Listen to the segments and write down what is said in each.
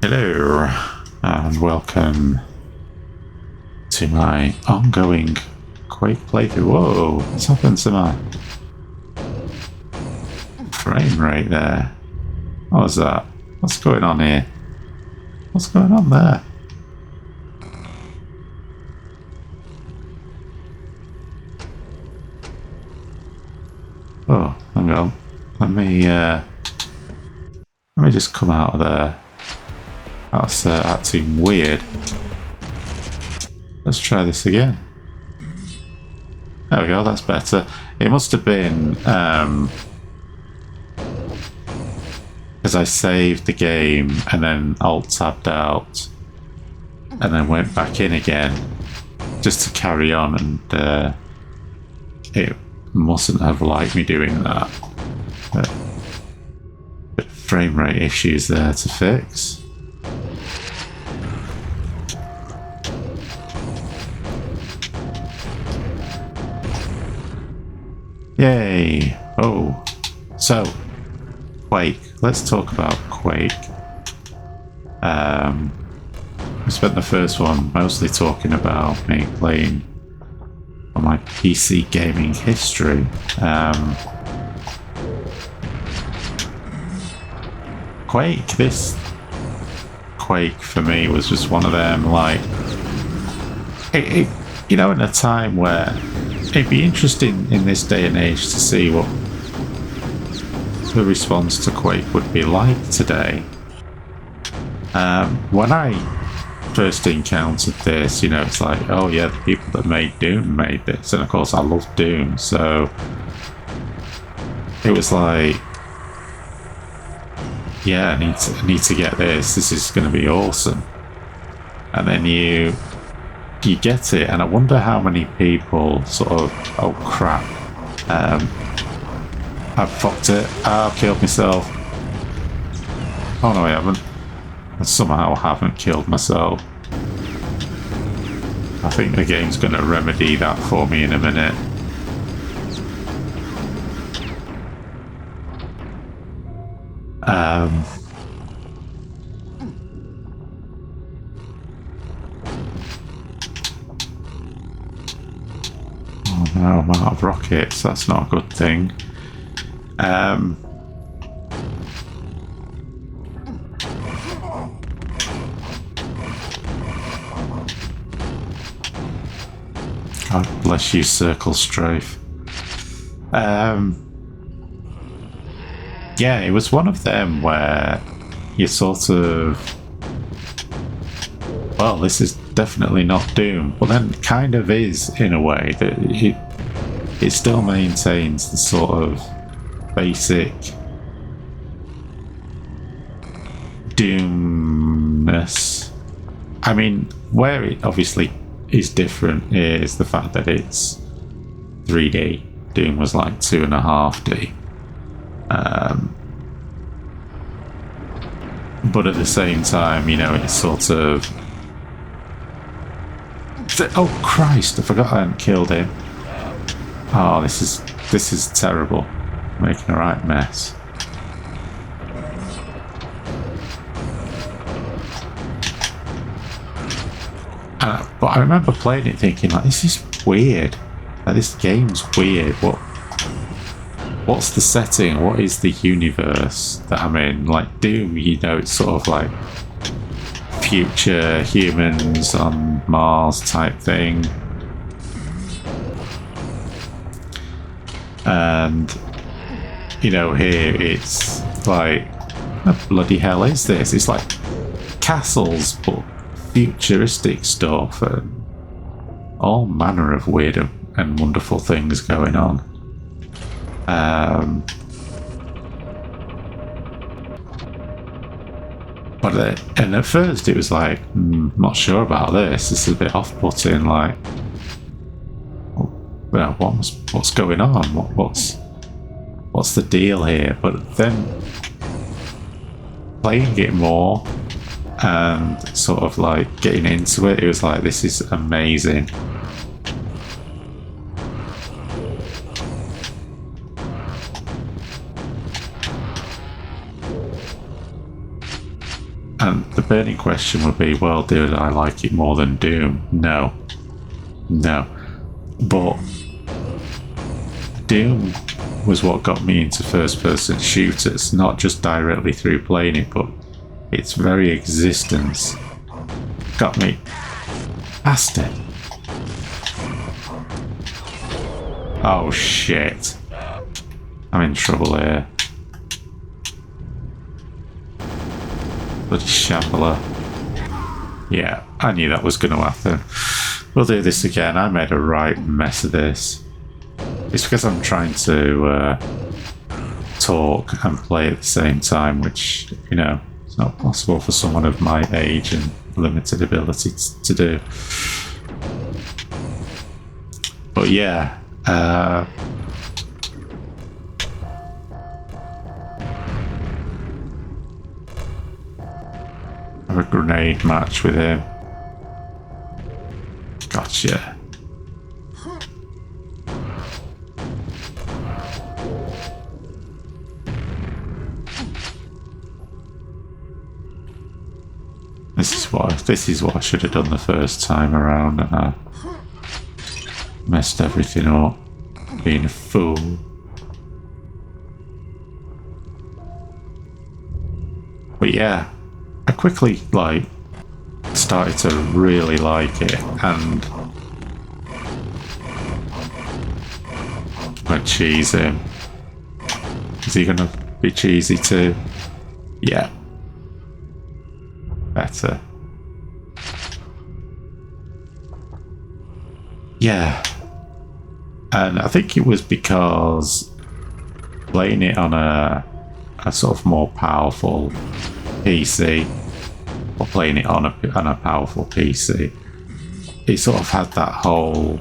Hello, and welcome to my ongoing Quake playthrough. Whoa, what's happened to my frame rate there? What was that? What's going on here? What's going on there? Oh, hang on. Let me just come out of there. That's acting weird. Let's try this again. There we go, that's better. It must have been because I saved the game and then alt-tabbed out and then went back in again just to carry on, and it mustn't have liked me doing that. But frame rate issues there to fix. Yay! Oh, so Quake. Let's talk about Quake. We spent the first one mostly talking about me playing on my PC gaming history. Quake. This Quake for me was just one of them, like, you know, in a time where it'd be interesting in this day and age to see what the response to Quake would be like today. When I first encountered this, you know, it's like, oh yeah, the people that made Doom made this, and of course I love Doom, so it was like, yeah, I need to get this. This is going to be awesome. And then you get it, and I wonder how many people sort of, oh crap, I've fucked it, I've killed myself. Oh no, I haven't. I somehow haven't killed myself. I think the game's going to remedy that for me in a minute. Oh no, I'm out of rockets. That's not a good thing. God bless you, Circle Strafe. Yeah, it was one of them where you sort of, well, this is definitely not Doom, but then kind of is in a way that it still maintains the sort of basic Doomness. I mean, where it obviously is different is the fact that it's 3D. Doom was like 2.5D. But at the same time, you know, it's sort of... Oh Christ, I forgot I hadn't killed him. Oh, this is terrible. Making a right mess. But I remember playing it thinking, like, this is weird. Like, this game's weird. What's the setting? What is the universe that I'm in? Like Doom, you know, it's sort of like future humans on Mars type thing. And, you know, here it's like, what bloody hell is this? It's like castles, but futuristic stuff and all manner of weird and wonderful things going on. And at first it was like, not sure about this. This is a bit off-putting. Like, well, what's going on? What's the deal here? But then playing it more and sort of like getting into it, it was like, this is amazing. And the burning question would be, well, did I like it more than Doom? No. No. But Doom was what got me into first-person shooters, not just directly through playing it, but its very existence got me past it. Oh shit. I'm in trouble here. Bloody shambler. Yeah, I knew that was going to happen. We'll do this again. I made a right mess of this. It's because I'm trying to talk and play at the same time, which, you know, it's not possible for someone of my age and limited ability to do. But yeah, have a grenade match with him. Gotcha. This is what I should have done the first time around, and I messed everything up, being a fool. But yeah, I quickly started to really like it, and I'm gonna cheese him. Is he gonna be cheesy too? Yeah. Better. Yeah. And I think it was because playing it on a sort of more powerful PC, or playing it on a powerful PC, it sort of had that whole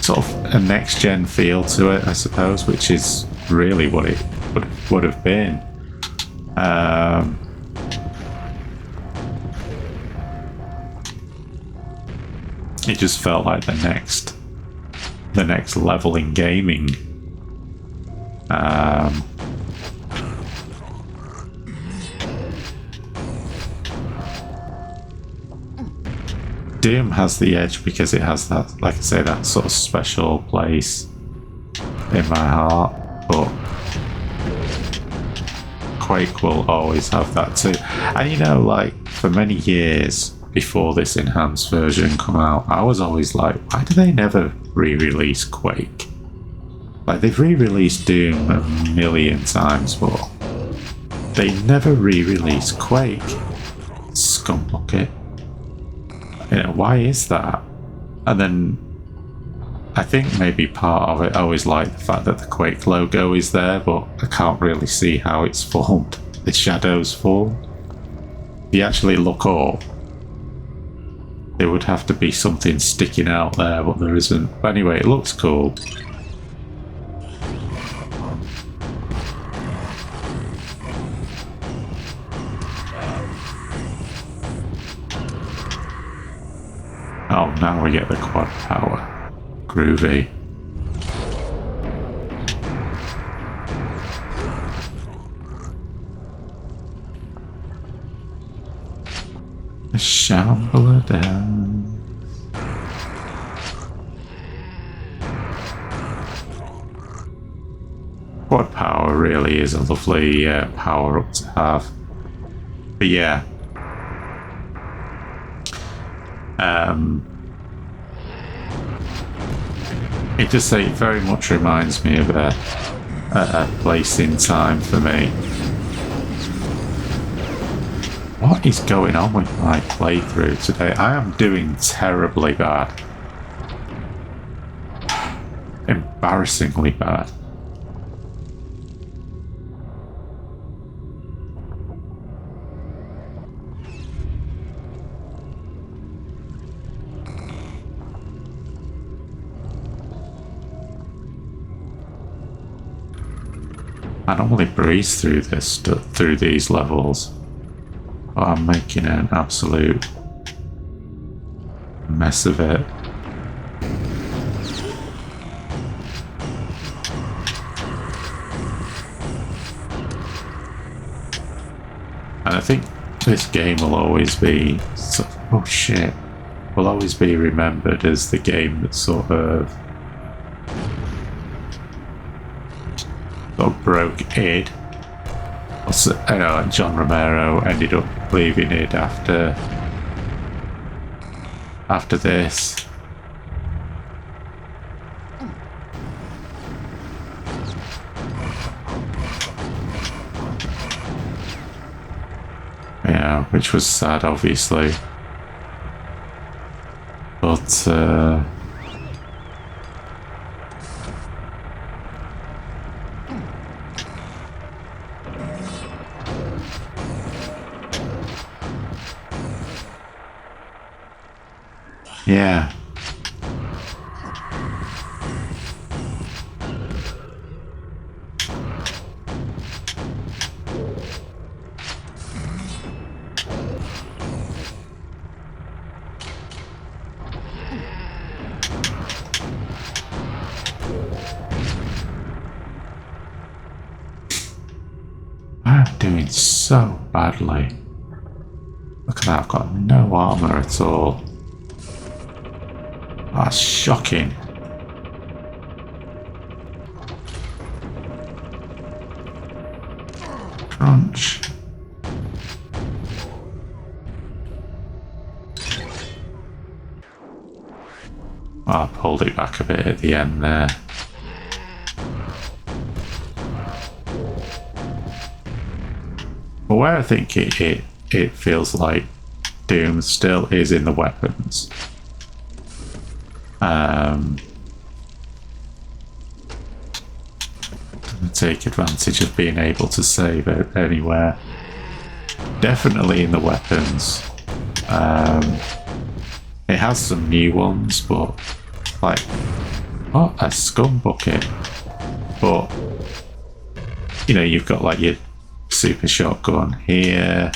sort of a next gen feel to it, I suppose, which is really what it would have been. It just felt like the next level in gaming. Doom has the edge because it has that, like I say, that sort of special place in my heart, but Quake will always have that too. And you know, like, for many years before this enhanced version come out, I was always like, why do they never re-release Quake? Like, they've re-released Doom a million times, but they never re-release Quake. Scumbucket. You know, why is that? And then I think maybe part of it, I always like the fact that the Quake logo is there, but I can't really see how it's formed. The shadows formed. If you actually look up, there would have to be something sticking out there, but there isn't. But anyway, it looks cool. Oh, now we get the quad power. Groovy. A shambler down. Quad power really is a lovely power up to have. But yeah. It just very much reminds me of a place in time for me. What is going on with my playthrough today? I am doing terribly bad. Embarrassingly bad. I normally breeze through these levels. Oh, I'm making an absolute mess of it. And I think this game will always be... oh shit. Will always be remembered as the game that sort of broke id. Also, I know John Romero ended up leaving id after this. Yeah, which was sad, obviously. But yeah. I'm doing so badly. Look at that, I've got no armor at all. That's shocking. Crunch. I pulled it back a bit at the end there. But where I think it feels like Doom still is in the weapons. Take advantage of being able to save it anywhere. Definitely in the weapons. It has some new ones, but like, oh, a scum bucket. But you know, you've got like your super shotgun here.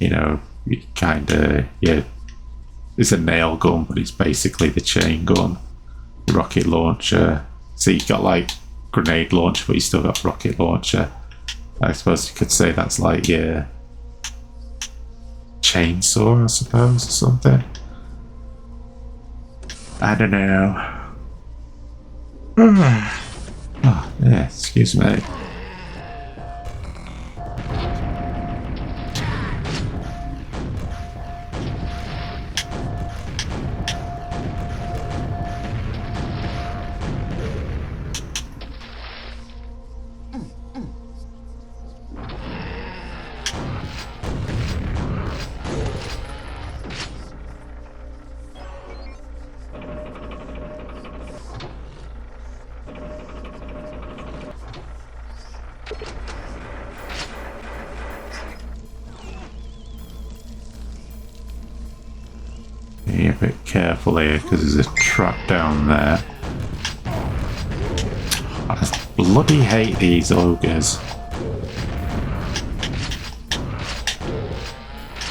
You know, you kind of it's a nail gun, but it's basically the chain gun. Rocket launcher. So you've got like grenade launcher, but you still got rocket launcher. I suppose you could say that's like your chainsaw, I suppose, or something. I don't know. Oh, yeah, excuse me. Be a bit careful here because there's a trap down there. I bloody hate these ogres.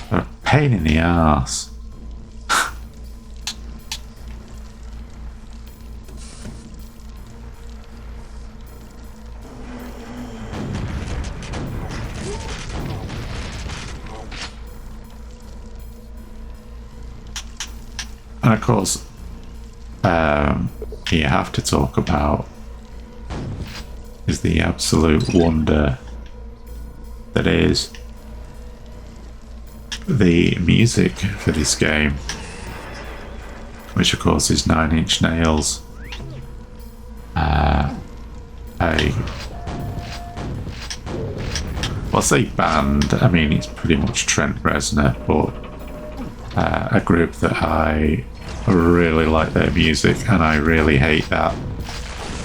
They're a pain in the arse. And of course, you have to talk about is the absolute wonder that is the music for this game, which of course is 9 Inch Nails. Well, I say band, I mean it's pretty much Trent Reznor, but a group that I really like their music and I really hate that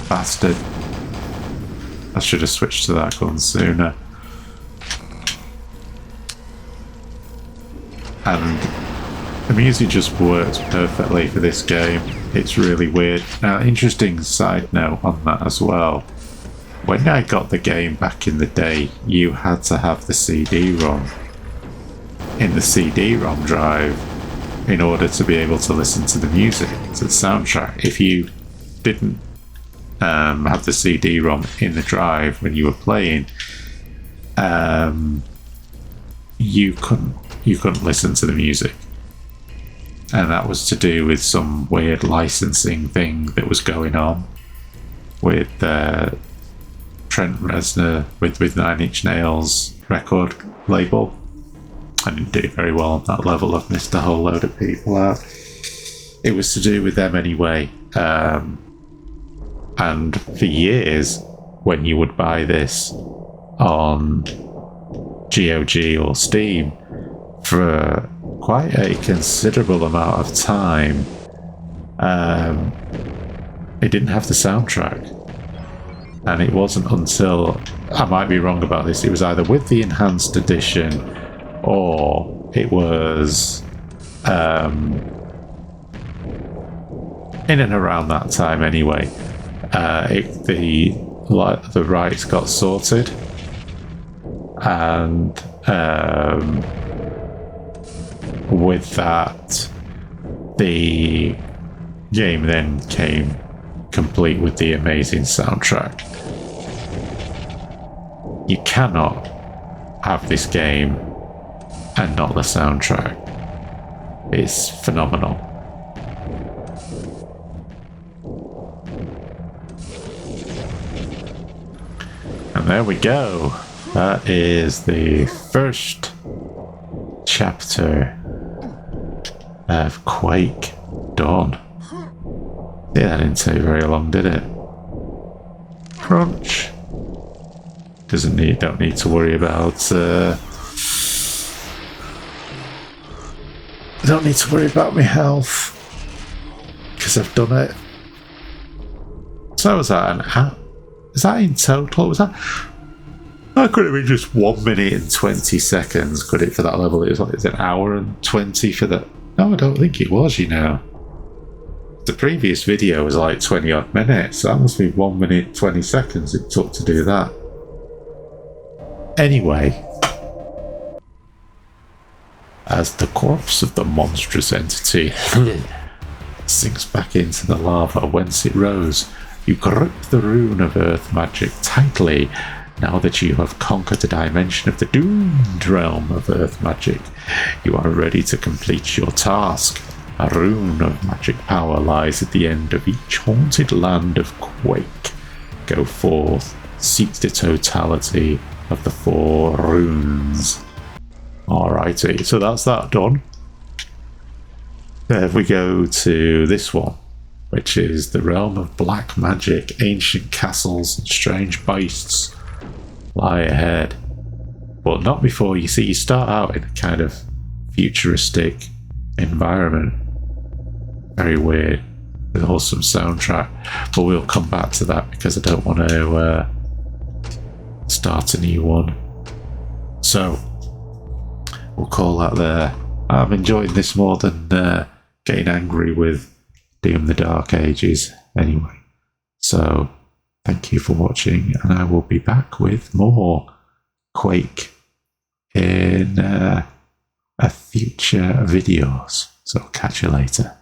bastard. I should have switched to that gun sooner. And the music just works perfectly for this game. It's really weird. Now, interesting side note on that as well. When I got the game back in the day, you had to have the CD-ROM in the CD-ROM drive in order to be able to listen to the music, to the soundtrack. If you didn't have the CD-ROM in the drive when you were playing, you couldn't listen to the music. And that was to do with some weird licensing thing that was going on with Trent Reznor with Nine Inch Nails record label. I didn't do very well on that level. I've missed a whole load of people out. It was to do with them anyway. And for years, when you would buy this on GOG or Steam, for quite a considerable amount of time, it didn't have the soundtrack. And it wasn't until, I might be wrong about this, it was either with the enhanced edition or it was in and around that time anyway. The rights got sorted, and with that, the game then came complete with the amazing soundtrack. You cannot have this game and not the soundtrack. It's phenomenal. And there we go. That is the first chapter of Quake done. Yeah, that didn't take very long, did it? Crunch. Don't need to worry about don't need to worry about my health because I've done it. So was that is that in total? Was that could have been just 1 minute and 20 seconds, could it, for that level? It was like, it's an hour and 20 for that. No, I don't think it was, you know. The previous video was like 20 odd minutes, so that must be 1 minute 20 seconds it took to do that. Anyway, as the corpse of the monstrous entity sinks back into the lava whence it rose, you grip the rune of earth magic tightly. Now that you have conquered a dimension of the doomed realm of earth magic, you are ready to complete your task. A rune of magic power lies at the end of each haunted land of Quake. Go forth, seek the totality of the 4 runes. Alrighty, so that's that done. There we go to this one, which is the realm of black magic. Ancient castles and strange beasts lie ahead, but not before you start out in a kind of futuristic environment. Very weird, with an awesome soundtrack, but we'll come back to that because I don't want to start a new one. So we'll call that there. I'm enjoying this more than getting angry with Doom the Dark Ages anyway. So thank you for watching, and I will be back with more Quake in a future videos. So catch you later.